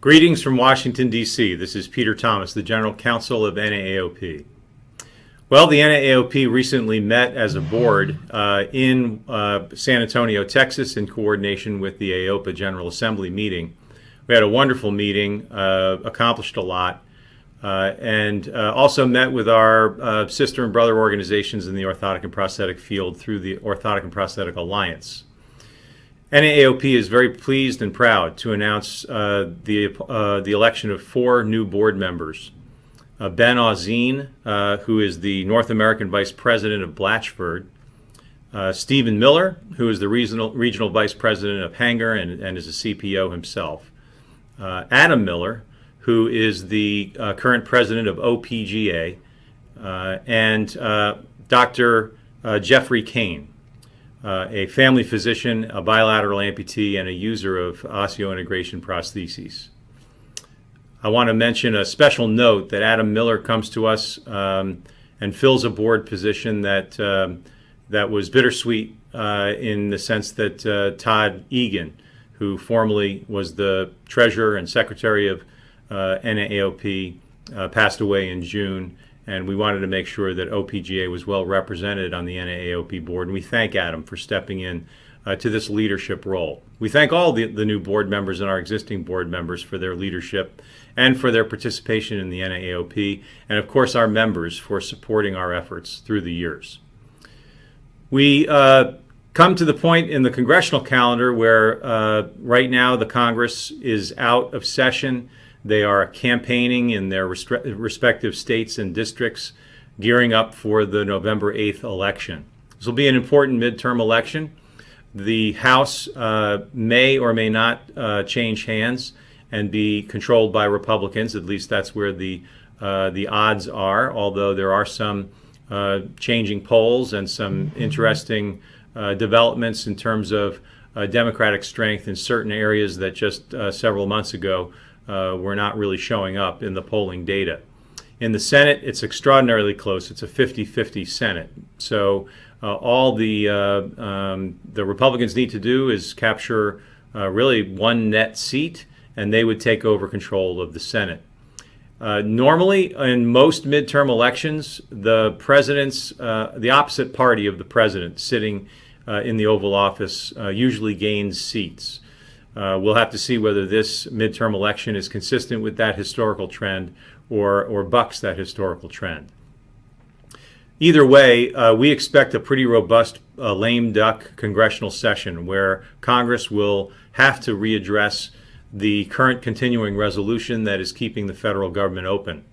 Greetings from Washington, D.C. This is Peter Thomas, the General Counsel of NAAOP. Well, the NAAOP recently met as a board in San Antonio, Texas, in coordination with the AOPA General Assembly meeting. We had a wonderful meeting, accomplished a lot, and also met with our sister and brother organizations in the orthotic and prosthetic field through the Orthotic and Prosthetic Alliance. NAAOP is very pleased and proud to announce the election of 4 new board members. Ben Auzine, who is the North American Vice President of Blatchford, Stephen Miller, who is the Regional Vice President of Hanger and is a CPO himself, Adam Miller, who is the current President of OPGA, and Dr. Jeffrey Kane, a family physician, a bilateral amputee, and a user of osseointegration prostheses. I want to mention a special note that Adam Miller comes to us and fills a board position that was bittersweet in the sense that Todd Egan, who formerly was the treasurer and secretary of NAAOP, passed away in June. And we wanted to make sure that OPGA was well represented on the NAAOP board. And we thank Adam for stepping in to this leadership role. We thank all the new board members and our existing board members for their leadership and for their participation in the NAAOP, and of course our members for supporting our efforts through the years. We come to the point in the congressional calendar where right now the Congress is out of session. They are campaigning in their respective states and districts, gearing up for the November 8th election. This will be an important midterm election. The House may or may not change hands and be controlled by Republicans. At least that's where the odds are, although there are some changing polls and some interesting developments in terms of Democratic strength in certain areas that just several months ago were not really showing up in the polling data. In the Senate, it's extraordinarily close. It's a 50-50 Senate. So all the Republicans need to do is capture really one net seat, and they would take over control of the Senate. Normally, in most midterm elections, the president's, the opposite party of the president sitting in the Oval Office usually gains seats. We'll have to see whether this midterm election is consistent with that historical trend or bucks that historical trend. Either way, we expect a pretty robust lame duck congressional session where Congress will have to readdress the current continuing resolution that is keeping the federal government open.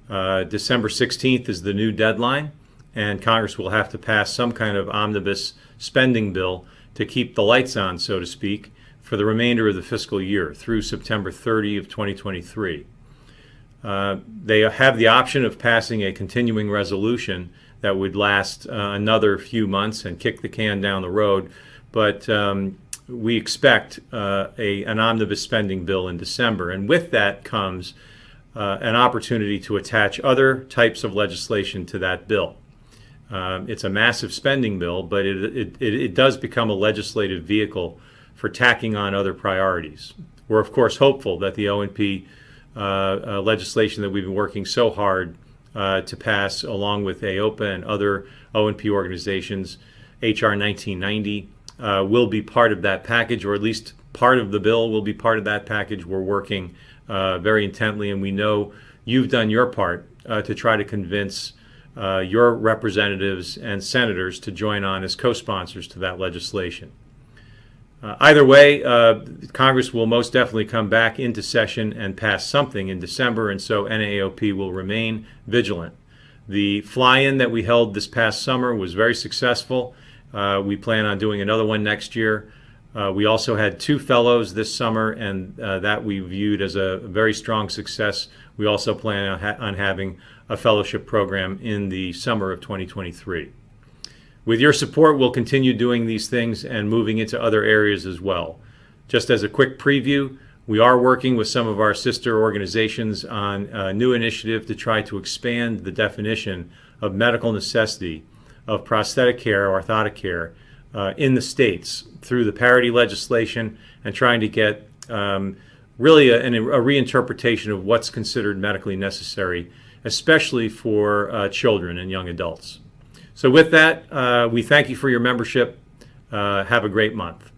December 16th is the new deadline, and Congress will have to pass some kind of omnibus spending bill to keep the lights on, so to speak, for the remainder of the fiscal year through September 30 of 2023. They have the option of passing a continuing resolution that would last another few months and kick the can down the road, but we expect an omnibus spending bill in December, and with that comes an opportunity to attach other types of legislation to that bill. It's a massive spending bill, but it does become a legislative vehicle for tacking on other priorities. We're of course hopeful that the O&P legislation that we've been working so hard to pass along with AOPA and other O&P organizations, HR 1990, will be part of that package, or at least part of the bill will be part of that package. We're working very intently, and we know you've done your part to try to convince your representatives and senators to join on as co-sponsors to that legislation. Either way, Congress will most definitely come back into session and pass something in December, and so NAAOP will remain vigilant. The fly-in that we held this past summer was very successful. We plan on doing another one next year. We also had 2 fellows this summer, and that we viewed as a very strong success. We also plan on having a fellowship program in the summer of 2023. With your support, we'll continue doing these things and moving into other areas as well. Just as a quick preview, we are working with some of our sister organizations on a new initiative to try to expand the definition of medical necessity of prosthetic care, orthotic care, in the states through the parity legislation and trying to get really a reinterpretation of what's considered medically necessary, especially for children and young adults. So with that, we thank you for your membership. Have a great month.